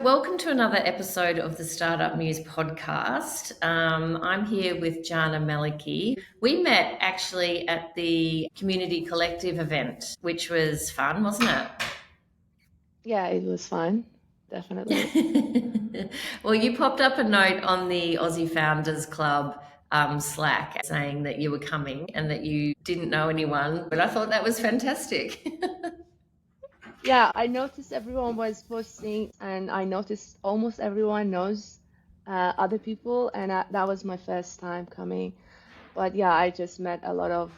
Welcome to another episode of the Startup Muse podcast. I'm here with Jana Maleki. We met actually at the Community Collective event, which was fun, wasn't Yeah, it was fun, definitely. it? Well, you popped up a note on the Aussie Founders Club Slack saying that you were coming and that you didn't know anyone, but I thought that was fantastic. Yeah, I noticed everyone was posting, and I noticed almost everyone knows other people, and that was my first time coming. But yeah, I just met a lot of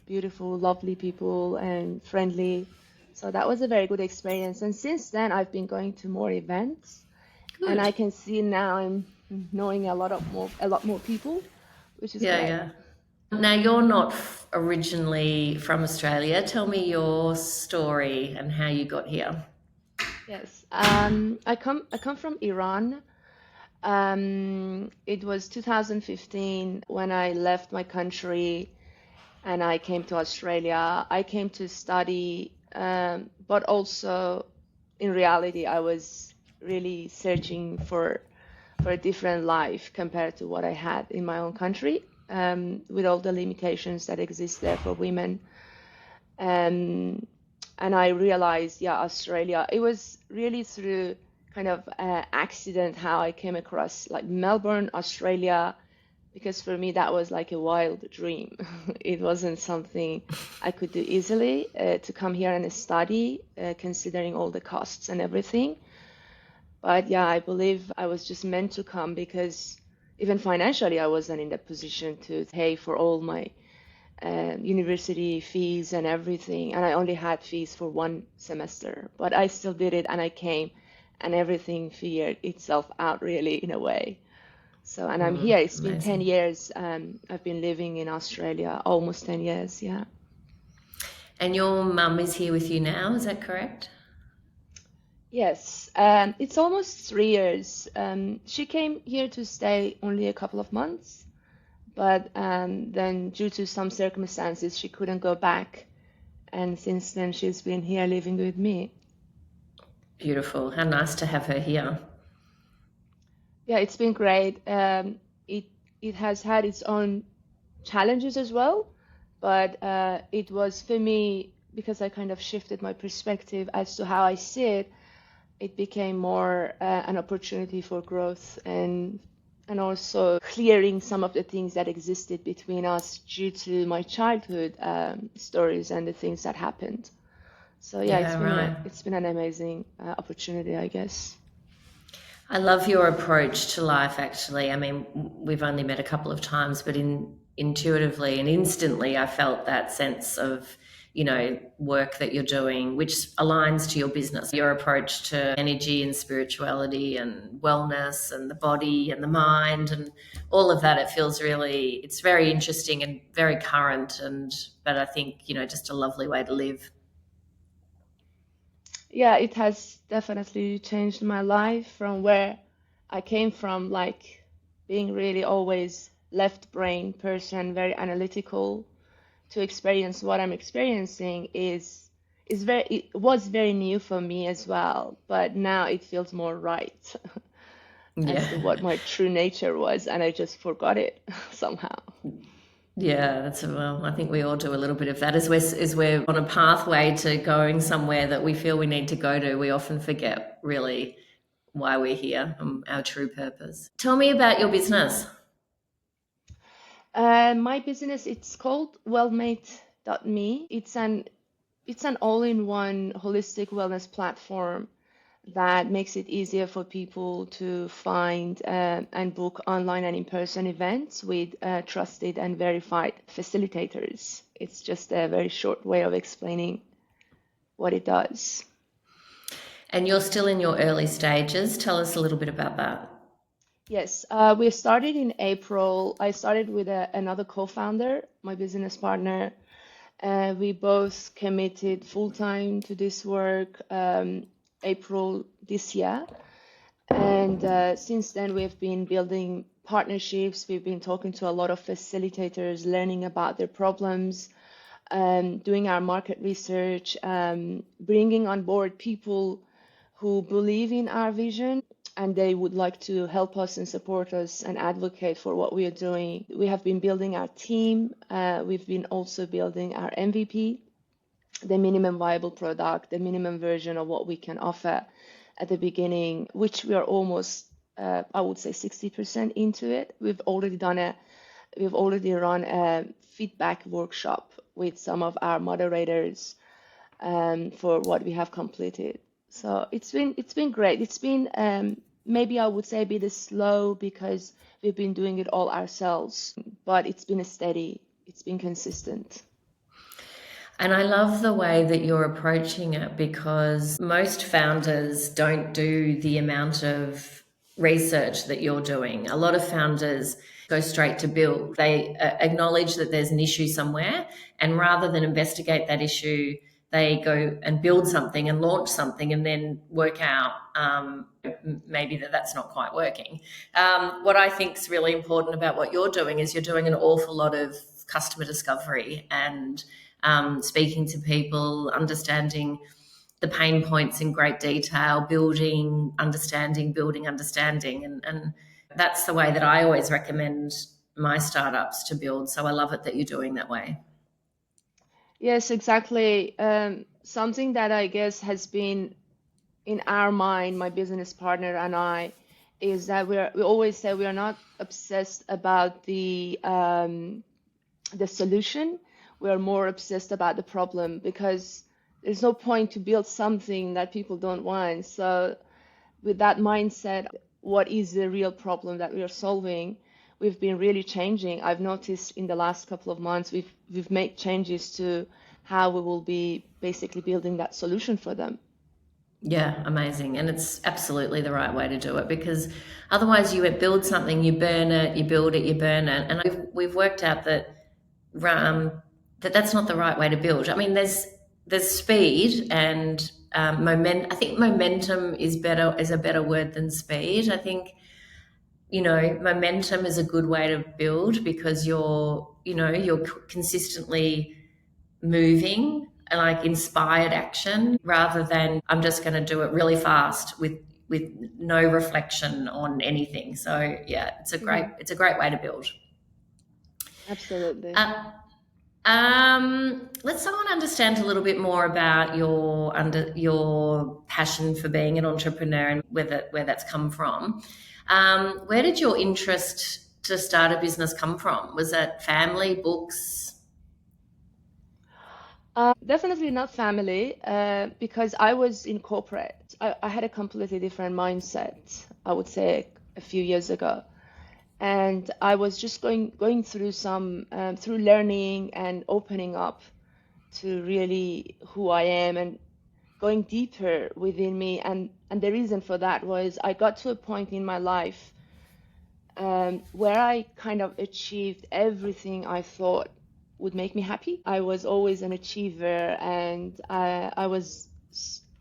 beautiful, lovely people and friendly. So that was a very good experience. And since then, I've been going to more events, and I Good. can see now I'm knowing a lot more people, which is Yeah, great. yeah. Now, you're not originally from Australia. Tell me your story and how you got here. Yes, I come from Iran. It was 2015 when I left my country and I came to Australia. I came to study, but also in reality, I was really searching for a different life compared to what I had in my own country, with all the limitations that exist there for women. Um, and I realized, yeah, Australia. It was really through kind of accident how I came across like Melbourne, Australia, because for me that was like a wild dream. It wasn't something I could do easily to come here and study, considering all the costs and everything. But yeah, I believe I was just meant to come because even financially, I wasn't in the position to pay for all my university fees and everything. And I only had fees for one semester, but I still did it and I came and everything figured itself out really in a way. So, and I'm here. It's been 10 Amazing. years. I've been living in Australia, almost 10 years. Yeah. And your mum is here with you now, is that correct? Yes. It's almost 3 years. She came here to stay only a couple of months, but then due to some circumstances, she couldn't go back. And since then, she's been here living with me. Beautiful. How nice to have her here. Yeah, it's been great. It has had its own challenges as well, but it was for me because I kind of shifted my perspective as to how I see it. It became more an opportunity for growth and also clearing some of the things that existed between us due to my childhood stories and the things that happened. So yeah, Yeah, right. it's been an amazing opportunity, I guess. I love your approach to life, actually. I mean, we've only met a couple of times, but intuitively and instantly, I felt that sense of, work that you're doing, which aligns to your business, your approach to energy and spirituality and wellness and the body and the mind and all of that. It feels really, it's very interesting and very current. But I think, just a lovely way to live. Yeah, it has definitely changed my life from where I came from, like being really always left brain person, very analytical, to experience what I'm experiencing is very it was very new for me as well, but now it feels more right as Yeah. to what my true nature was, and I just forgot it somehow. Yeah, well, I think we all do a little bit of that. As we're on a pathway to going somewhere that we feel we need to go to, we often forget really why we're here, our true purpose. Tell me about your business. My business, it's called wellmate.me. It's an all-in-one holistic wellness platform that makes it easier for people to find and book online and in-person events with trusted and verified facilitators. It's just a very short way of explaining what it does. And you're still in your early stages. Tell us a little bit about that. Yes, we started in April. I started with another co-founder, my business partner. We both committed full time to this work April this year. And since then, we've been building partnerships. We've been talking to a lot of facilitators, learning about their problems, doing our market research, bringing on board people who believe in our vision and they would like to help us and support us and advocate for what we are doing. We have been building our team. We've been also building our MVP, the minimum viable product, the minimum version of what we can offer at the beginning, which we are almost, I would say, 60% into it. We've already run a feedback workshop with some of our moderators for what we have completed. So it's been great. It's been maybe I would say a bit slow because we've been doing it all ourselves, but it's been steady. It's been consistent. And I love the way that you're approaching it because most founders don't do the amount of research that you're doing. A lot of founders go straight to build. They acknowledge that there's an issue somewhere, and rather than investigate that issue, they go and build something and launch something and then work out maybe that's not quite working. What I think is really important about what you're doing is you're doing an awful lot of customer discovery and speaking to people, understanding the pain points in great detail, building understanding, and that's the way that I always recommend my startups to build. So I love it that you're doing that way. Yes, exactly. Something that I guess has been in our mind, my business partner and I, is that we always say we are not obsessed about the solution. We are more obsessed about the problem because there's no point to build something that people don't want. So with that mindset, what is the real problem that we are solving? We've been really changing. I've noticed in the last couple of months we've made changes to how we will be basically building that solution for them. Yeah, amazing. And it's absolutely the right way to do it because otherwise you build something, you burn it, you build it, you burn it. And we've worked out that that's not the right way to build. I mean, there's speed and moment. I think momentum is a better word than speed. I think momentum is a good way to build because you're consistently moving and like inspired action rather than I'm just going to do it really fast with no reflection on anything. So yeah, Mhm. it's a great way to build. Absolutely. Uh, let's someone understand a little bit more about your passion for being an entrepreneur and where that's come from. Where did your interest to start a business come from? Was that family, books? Definitely not family, because I was in corporate. I had a completely different mindset, I would say, a few years ago. And I was just going through some through learning and opening up to really who I am and going deeper within me. And the reason for that was I got to a point in my life where I kind of achieved everything I thought would make me happy. I was always an achiever, and I was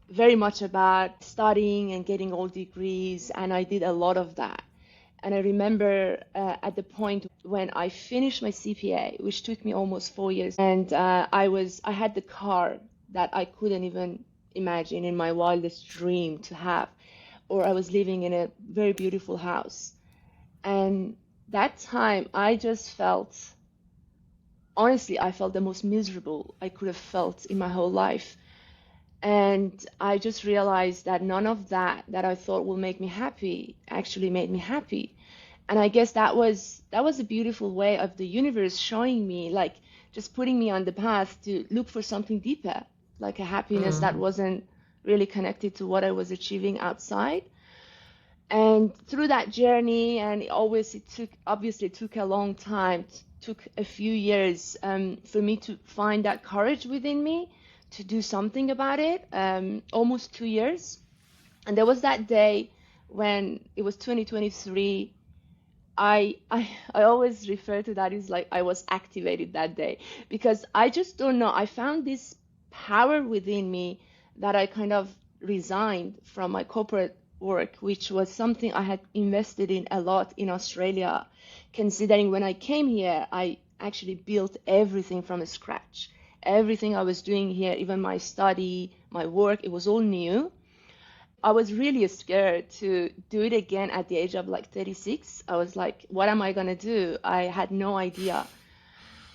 very much about studying and getting all degrees, and I did a lot of that. And I remember at the point when I finished my CPA, which took me almost 4 years, and I had the car that I couldn't even imagine in my wildest dream to have, or I was living in a very beautiful house. And that time, I just felt, honestly, I felt the most miserable I could have felt in my whole life. And I just realized that none of that I thought will make me happy actually made me happy. And I guess that was a beautiful way of the universe showing me, like just putting me on the path to look for something deeper, like a happiness that Mm. wasn't really connected to what I was achieving outside. And through that journey, and it took a long time, took a few years for me to find that courage within me to do something about it, almost 2 years. And there was that day when it was 2023. I always refer to that as like I was activated that day because I just don't know. I found this power within me that I kind of resigned from my corporate work, which was something I had invested in a lot in Australia, considering when I came here, I actually built everything from scratch. Everything I was doing here, even my study, my work, it was all new. I was really scared to do it again at the age of like 36. I was like, what am I gonna do? I had no idea.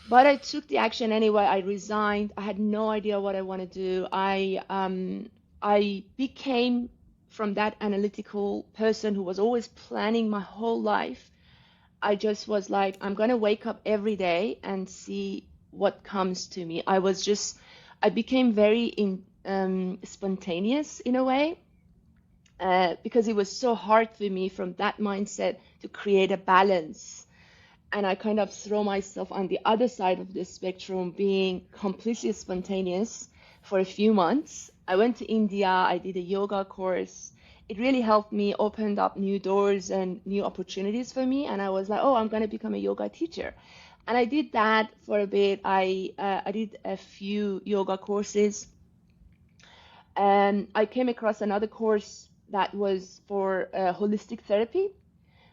But I took the action anyway. I resigned. I had no idea what I want to do. I became from that analytical person who was always planning my whole life. I just was like, I'm gonna wake up every day and see what comes to me. I became very spontaneous in a way, because it was so hard for me from that mindset to create a balance. And I kind of throw myself on the other side of the spectrum, being completely spontaneous for a few months. I went to India, I did a yoga course. It really helped me, opened up new doors and new opportunities for me. And I was like, oh, I'm going to become a yoga teacher. And I did that for a bit. I did a few yoga courses, and I came across another course that was for holistic therapy,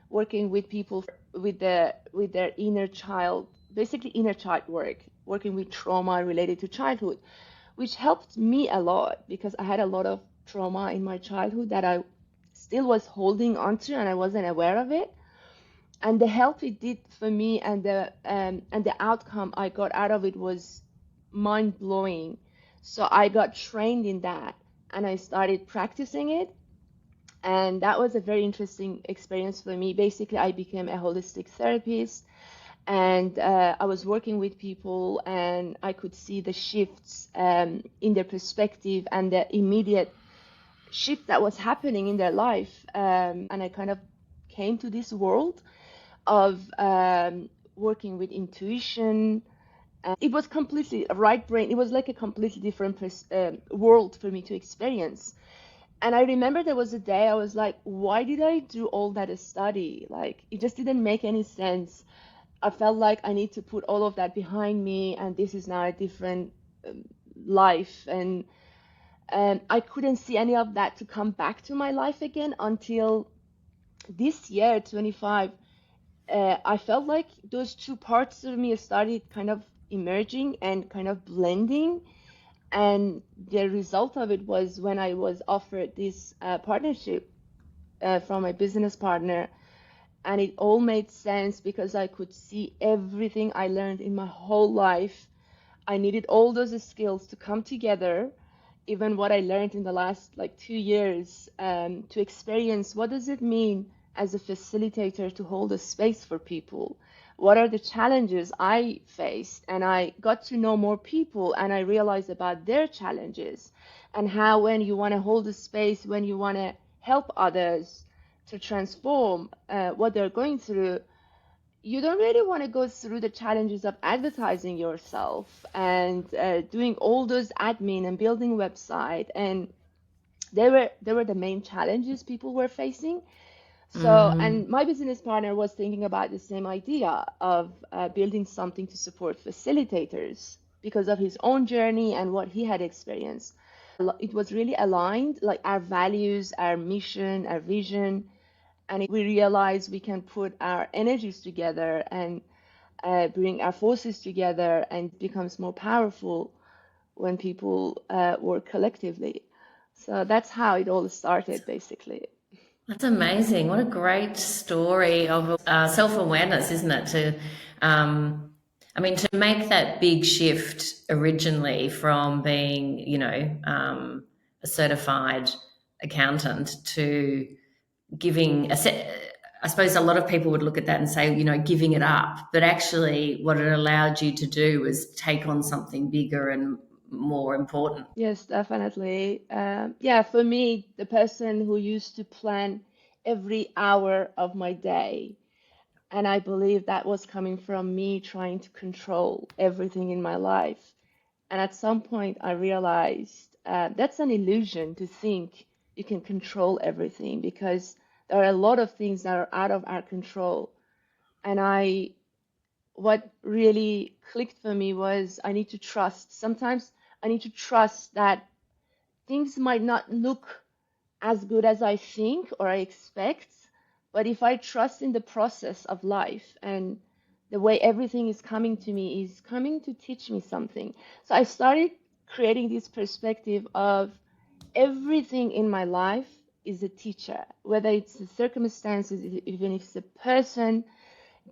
working with people with their inner child, basically inner child work, working with trauma related to childhood, which helped me a lot because I had a lot of trauma in my childhood that I still was holding onto and I wasn't aware of it. And the help it did for me, and the outcome I got out of it was mind blowing. So I got trained in that and I started practicing it, and that was a very interesting experience for me. Basically, I became a holistic therapist, and I was working with people, and I could see the shifts in their perspective and the immediate shift that was happening in their life. And I kind of came to this world of working with intuition. It was completely a right brain. It was like a completely different world for me to experience. And I remember there was a day I was like, why did I do all that study? Like, it just didn't make any sense. I felt like I need to put all of that behind me, and this is now a different life. And I couldn't see any of that to come back to my life again until this year, 25. I felt like those two parts of me started kind of emerging and kind of blending. And the result of it was when I was offered this partnership from my business partner, and it all made sense because I could see everything I learned in my whole life. I needed all those skills to come together, even what I learned in the last like 2 years, to experience what does it mean as a facilitator to hold a space for people. What are the challenges I faced? And I got to know more people, and I realized about their challenges and how when you want to hold a space, when you want to help others to transform what they're going through, you don't really want to go through the challenges of advertising yourself and doing all those admin and building website. And they were the main challenges people were facing. So, Mm. and my business partner was thinking about the same idea of building something to support facilitators because of his own journey and what he had experienced. It was really aligned, like our values, our mission, our vision, and we realized we can put our energies together and bring our forces together, and it becomes more powerful when people work collectively. So that's how it all started, basically. That's amazing. What a great story of self awareness, isn't it? I mean, to make that big shift originally from being, a certified accountant to giving I suppose a lot of people would look at that and say, giving it up. But actually, what it allowed you to do was take on something bigger and more important. Yes, definitely. Yeah, for me, the person who used to plan every hour of my day, and I believe that was coming from me trying to control everything in my life. And at some point, I realized that's an illusion to think you can control everything, because there are a lot of things that are out of our control. And what really clicked for me was I need to trust. Sometimes I need to trust that things might not look as good as I think or I expect, but if I trust in the process of life and the way everything is coming to me is coming to teach me something. So I started creating this perspective of everything in my life is a teacher, whether it's the circumstances, even if it's a person.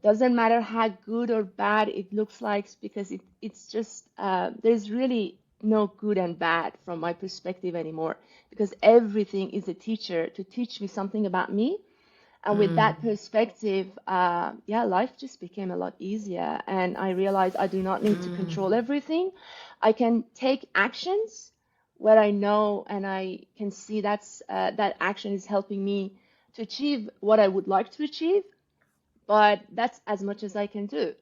Doesn't matter how good or bad it looks like, because it's just there's really no good and bad from my perspective anymore, because everything is a teacher to teach me something about me. And with that perspective, yeah, life just became a lot easier. And I realized I do not need to control everything. I can take actions where I know and I can see that action is helping me to achieve what I would like to achieve, but that's as much as I can do.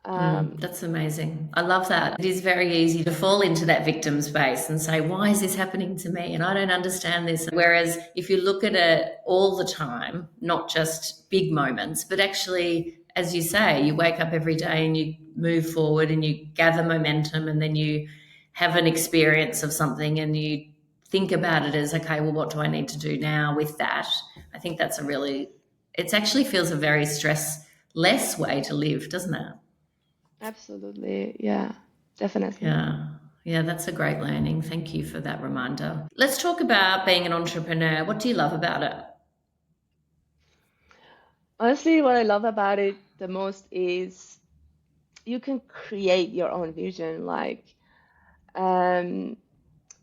That's amazing. I love that. It is very easy to fall into that victim space and say, why is this happening to me? And I don't understand this. Whereas if you look at it all the time, not just big moments, but actually, as you say, you wake up every day and you move forward and you gather momentum, and then you have an experience of something and you think about it as, okay, well, what do I need to do now with that? I think that's it actually feels a very stress less way to live, doesn't it? Absolutely. Yeah, definitely. Yeah. Yeah, that's a great learning. Thank you for that reminder. Let's talk about being an entrepreneur. What do you love about it? Honestly, what I love about it the most is you can create your own vision, like um,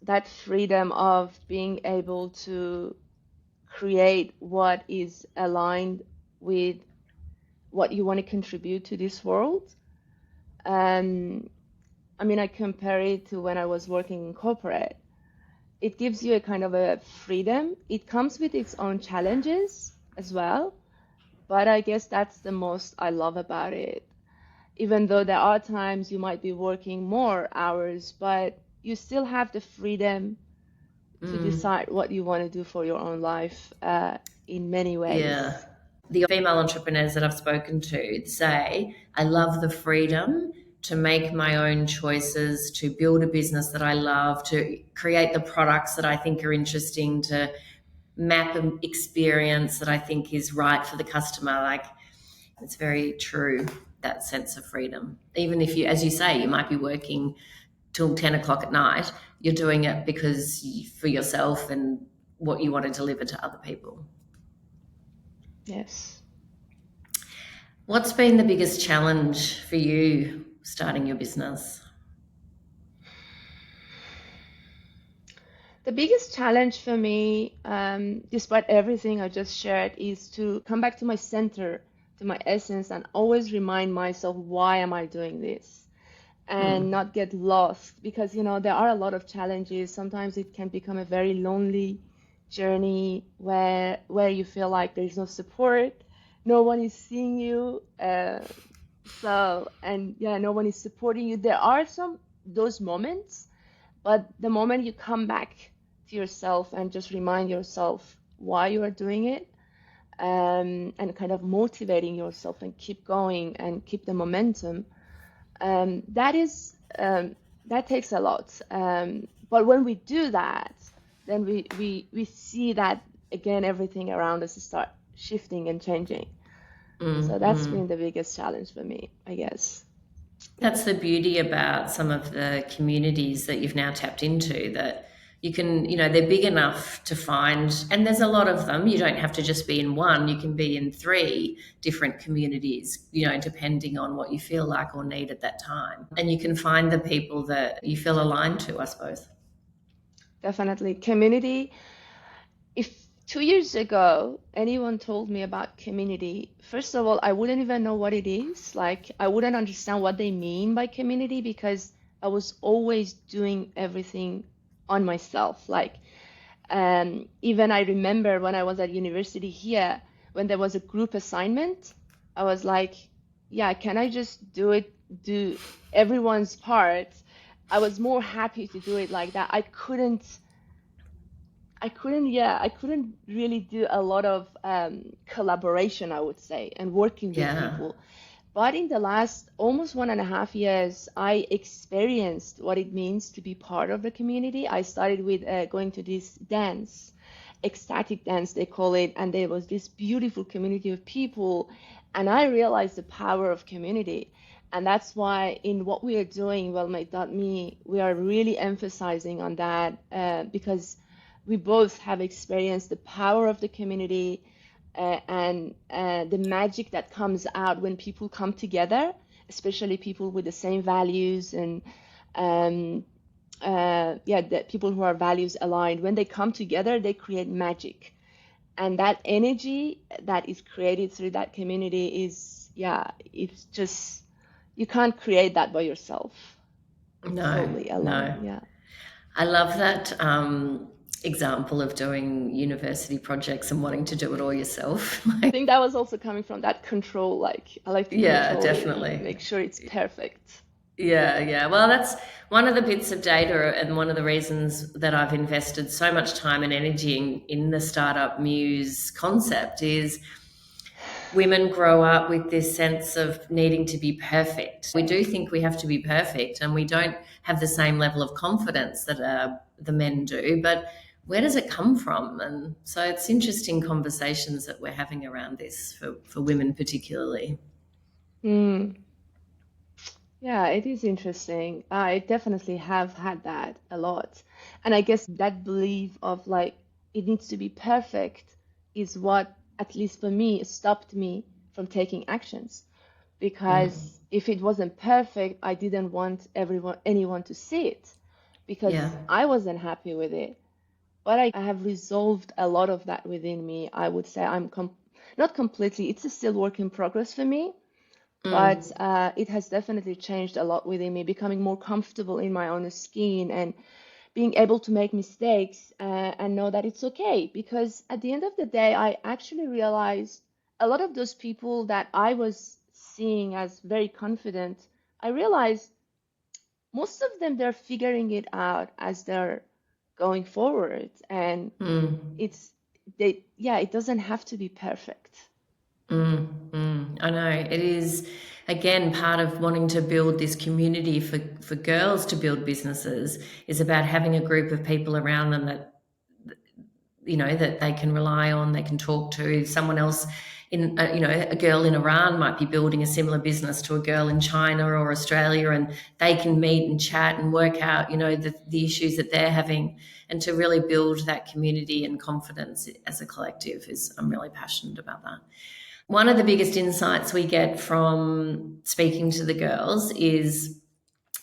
that freedom of being able to create what is aligned with what you want to contribute to this world. Um, I mean, I compare it to when I was working in corporate. It gives you a kind of a freedom. It comes with its own challenges as well, but I guess that's the most I love about it. Even though there are times you might be working more hours, but you still have the freedom to decide what you want to do for your own life in many Yeah. ways. The female entrepreneurs that I've spoken to say, I love the freedom to make my own choices, to build a business that I love, to create the products that I think are interesting, to map an experience that I think is right for the customer. Like, it's very true, that sense of freedom. Even if you, as you say, you might be working till 10 o'clock at night, you're doing it for yourself and what you want to deliver to other people. Yes. What's been the biggest challenge for you starting your business? The biggest challenge for me, despite everything I just shared, is to come back to my center, to my essence, and always remind myself, why am I doing this? And not get lost, because there are a lot of challenges. Sometimes it can become a very lonely journey where you feel like there's no support, no one is seeing you, and yeah, no one is supporting you. There are some those moments, but the moment you come back to yourself and just remind yourself why you are doing it, and kind of motivating yourself and keep going and keep the momentum, that is that takes a lot. But when we do that, then we see that again everything around us start shifting and changing. So that's been the biggest challenge for me, I guess. That's the beauty about some of the communities that you've now tapped into, that you can, they're big enough to find, and there's a lot of them. You don't have to just be in one, you can be in three different communities, depending on what you feel like or need at that time. And you can find the people that you feel aligned to, I suppose. Definitely. Community. If 2 years ago anyone told me about community, first of all, I wouldn't even know what it is. Like, I wouldn't understand what they mean by community, because I was always doing everything on myself. Like, even I remember when I was at university here, when there was a group assignment, I was like, yeah, can I just do everyone's part? I was more happy to do it like that. I couldn't really do a lot of collaboration, I would say, and working with Yeah. people. But in the last almost 1.5 years, I experienced what it means to be part of the community. I started with going to this dance, ecstatic dance, they call it, and there was this beautiful community of people, and I realized the power of community. And that's why in what we are doing, well, me, we are really emphasizing on that, because we both have experienced the power of the community, and the magic that comes out when people come together, especially people with the same values, and um, yeah, the people who are values aligned. When they come together, they create magic, and that energy that is created through that community is, yeah, it's just, you can't create that by yourself. It's No, solely alone. no. Yeah. I love that example of doing university projects and wanting to do it all yourself. I think that was also coming from that control. Like, I like to Yeah, control it and definitely. make sure it's perfect. Yeah, yeah. Well, that's one of the bits of data and one of the reasons that I've invested so much time and energy in the Startup Muse concept is women grow up with this sense of needing to be perfect. We do think we have to be perfect, and we don't have the same level of confidence that the men do. But where does it come from? And so it's interesting conversations that we're having around this for women, particularly. Hmm. Yeah, it is interesting. I definitely have had that a lot. And I guess that belief of like it needs to be perfect is what, at least for me, stopped me from taking actions. Mm. Because if it wasn't perfect, I didn't want anyone to see it Yeah. because I wasn't happy with it. But I have resolved a lot of that within me. I would say I'm not completely, it's a still work in progress for me, but Mm. it has definitely changed a lot within me, becoming more comfortable in my own skin and being able to make mistakes, and know that it's okay. Because at the end of the day, I actually realized a lot of those people that I was seeing as very confident, I realized most of them, they're figuring it out as they're going forward. And Mm. it's, they, yeah, it doesn't have to be perfect. I know it is again part of wanting to build this community for girls to build businesses is about having a group of people around them that that they can rely on, they can talk to. Someone else in a girl in Iran might be building a similar business to a girl in China or Australia, and they can meet and chat and work out the issues that they're having, and to really build that community and confidence as a collective is I'm really passionate about that. One of the biggest insights we get from speaking to the girls is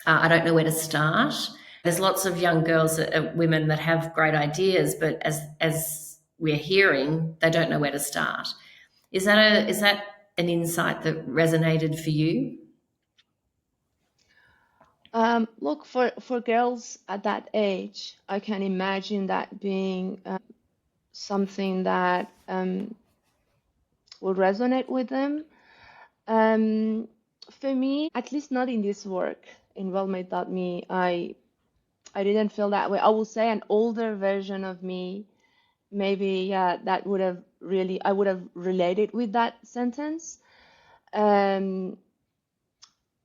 I don't know where to start. There's lots of young girls, women that have great ideas, but as we're hearing, they don't know where to start. Is that an insight that resonated for you? Look, for girls at that age, I can imagine that being something that will resonate with them. Um, for me, at least not in this work in wellmade.me, I didn't feel that way. I will say an older version of me, maybe, yeah, that would have really, I would have related with that sentence. Um,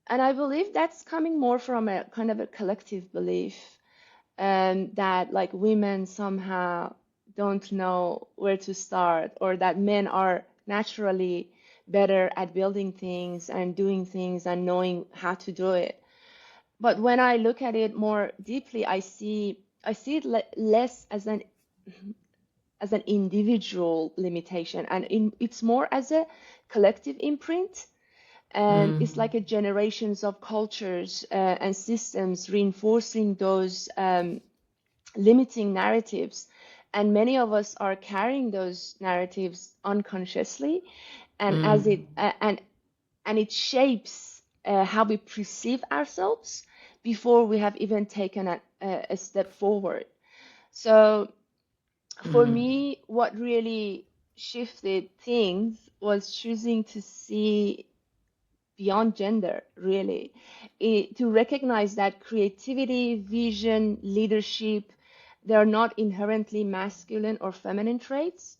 and I believe that's coming more from a kind of a collective belief, that like women somehow don't know where to start, or that men are naturally better at building things and doing things and knowing how to do it. But when I look at it more deeply, I see it less as an individual limitation, and it's more as a collective imprint. It's like a generations of cultures and systems reinforcing those limiting narratives, and many of us are carrying those narratives unconsciously, and as it and it shapes how we perceive ourselves before we have even taken a step forward. So for me, what really shifted things was choosing to see beyond gender, really, to recognize that creativity, vision, leadership, they're not inherently masculine or feminine traits.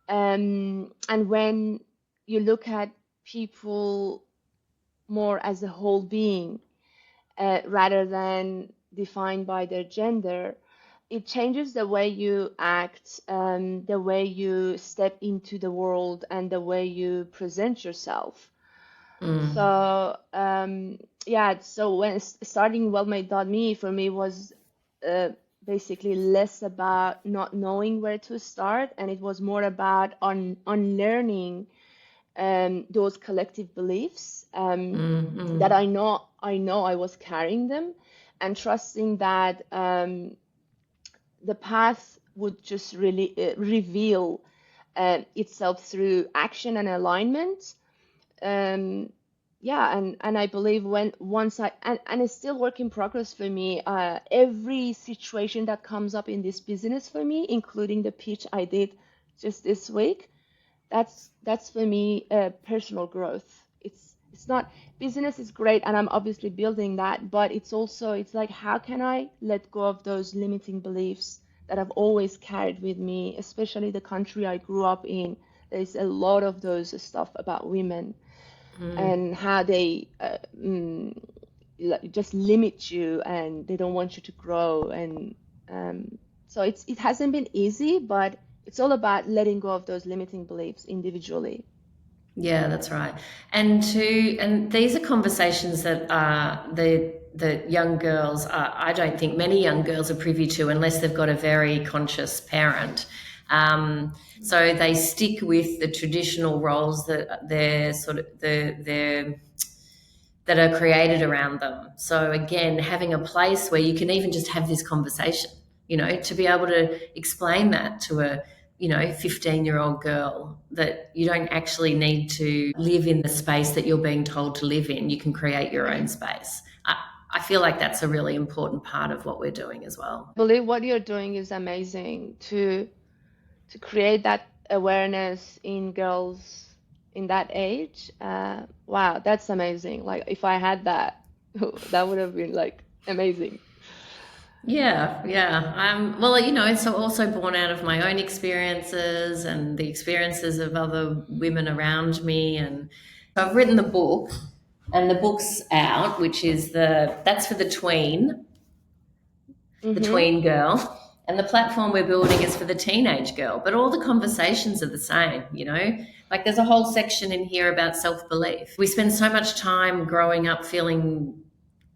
And when you look at people more as a whole being, rather than defined by their gender, it changes the way you act, the way you step into the world, and the way you present yourself. So yeah, so when starting wellmade.me for me was uh, basically less about not knowing where to start, and it was more about unlearning those collective beliefs that Mm-hmm. I know I was carrying them, and trusting that the path would just really reveal itself through action and alignment. um, yeah, and I believe when once and it's still work in progress for me. Every situation that comes up in this business for me, including the pitch I did just this week, that's for me personal growth. It's not, business is great and I'm obviously building that, but it's like, how can I let go of those limiting beliefs that I've always carried with me, especially the country I grew up in. There's a lot of those stuff about women and how they just limit you and they don't want you to grow. And so it hasn't been easy, but it's all about letting go of those limiting beliefs individually. Yeah, that's right. And these are conversations that the young girls I don't think many young girls are privy to unless they've got a very conscious parent. So they stick with the traditional roles that they're sort of they're that are created around them. So again, having a place where you can even just have this conversation, to be able to explain that to a 15-year-old girl, that you don't actually need to live in the space that you're being told to live in. You can create your own space. I feel like that's a really important part of what we're doing as well. I believe what you're doing is amazing to create that awareness in girls in that age. Wow, that's amazing. Like if I had that, that would have been like amazing. Yeah, yeah. Well, it's also born out of my own experiences and the experiences of other women around me. And so I've written the book, and the book's out, which is that's for the Mm-hmm. tween girl. And the platform we're building is for the teenage girl. But all the conversations are the same. Like there's a whole section in here about self belief. We spend so much time growing up feeling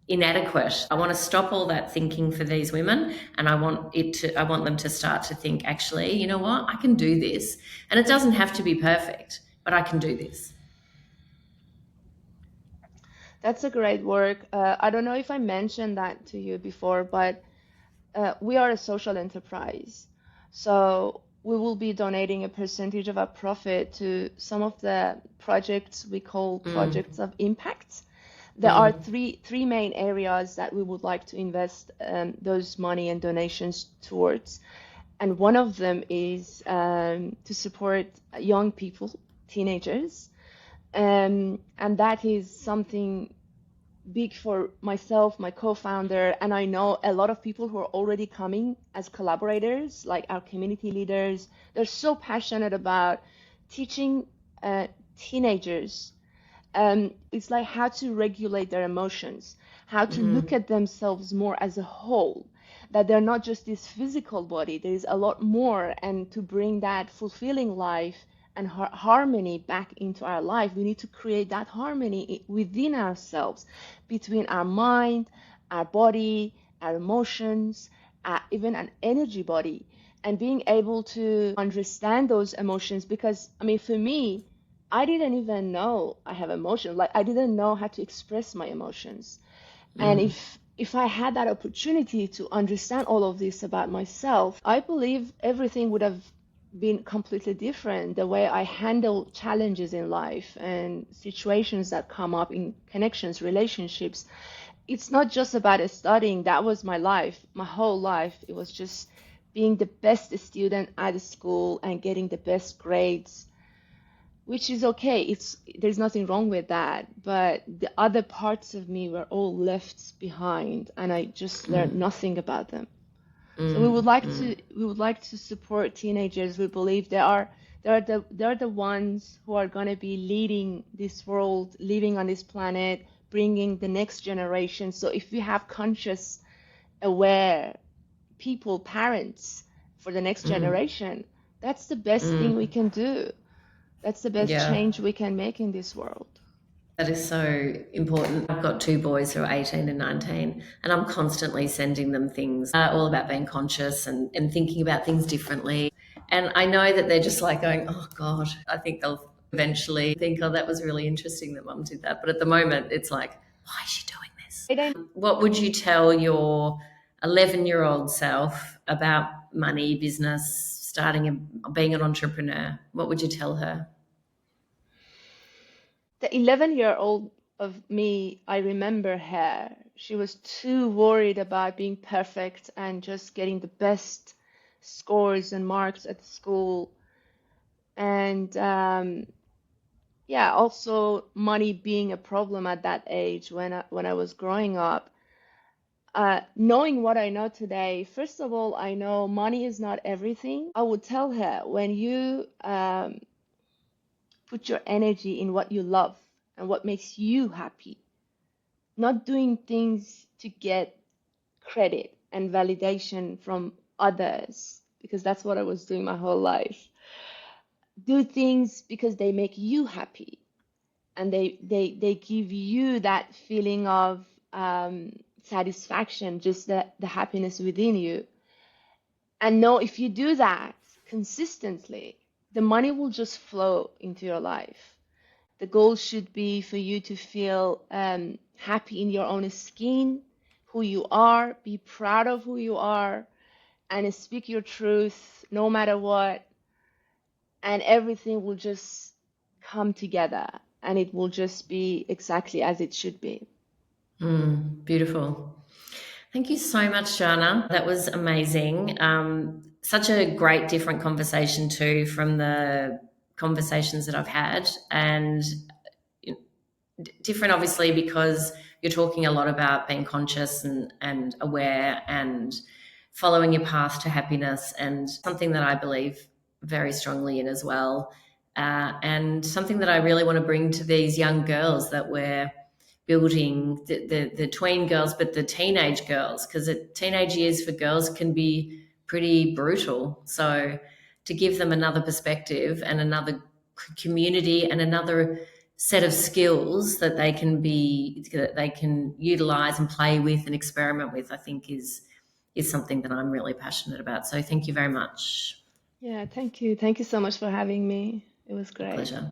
inadequate. I want to stop all that thinking for these women, and I want them to start to think, actually, you know what? I can do this. And it doesn't have to be perfect, but I can do this. That's a great work. I don't know if I mentioned that to you before, but we are a social enterprise. So we will be donating a percentage of our profit to some of the projects we call Mm, projects of impact. There are mm, three main areas that we would like to invest those money and donations towards. And one of them is to support young people, teenagers. And that is something big for myself, my co-founder, and I know a lot of people who are already coming as collaborators, like our community leaders. They're so passionate about teaching teenagers. It's like how to regulate their emotions, how to look mm, at themselves more as a whole, that they're not just this physical body, there's a lot more, and to bring that fulfilling life and harmony back into our life. We need to create that harmony within ourselves, between our mind, our body, our emotions, even an energy body, and being able to understand those emotions. Because, I mean, for me, I didn't even know I have emotions. Like I didn't know how to express my emotions. And mm, if I had that opportunity to understand all of this about myself, I believe everything would have been completely different. The way I handle challenges in life and situations that come up in connections, relationships. It's not just about studying. That was my life, my whole life. It was just being the best student at school and getting the best grades, which is okay. There's nothing wrong with that, but the other parts of me were all left behind and I just learned mm, nothing about them. So mm, mm, we would like to support teenagers. We believe they are the ones who are going to be leading this world, living on this planet, bringing the next generation. So if we have conscious, aware people, parents for the next mm, generation, that's the best thing we mm. can do. That's the best Yeah. change we can make in this world. That is so important. I've got two boys who are 18 and 19, and I'm constantly sending them things all about being conscious and thinking about things differently. And I know that they're just like going, oh God, I think they'll eventually think, oh, that was really interesting that mum did that. But at the moment, it's like, why is she doing this? What would you tell your 11-year-old self about money, business, being an entrepreneur? What would you tell her? The 11-year-old of me, I remember her. She was too worried about being perfect and just getting the best scores and marks at school. And yeah, also money being a problem at that age when I was growing up. Knowing what I know today, first of all, I know money is not everything. I would tell her when you put your energy in what you love and what makes you happy, not doing things to get credit and validation from others, because that's what I was doing my whole life. Do things because they make you happy and they give you that feeling of satisfaction, just the happiness within you. And know if you do that consistently, the money will just flow into your life. The goal should be for you to feel happy in your own skin, who you are, be proud of who you are, and speak your truth no matter what. And everything will just come together and it will just be exactly as it should be. Beautiful. Thank you so much, Jana. That was amazing. Such a great, different conversation too from the conversations that I've had, and different, obviously, because you're talking a lot about being conscious and aware and following your path to happiness, and something that I believe very strongly in as well. And something that I really want to bring to these young girls that we're building, the tween girls, but the teenage girls, because the teenage years for girls can be pretty brutal. So to give them another perspective and another community and another set of skills that they can utilize and play with and experiment with, I think is something that I'm really passionate about. So thank you very much. Yeah, thank you. Thank you so much for having me. It was A great. pleasure.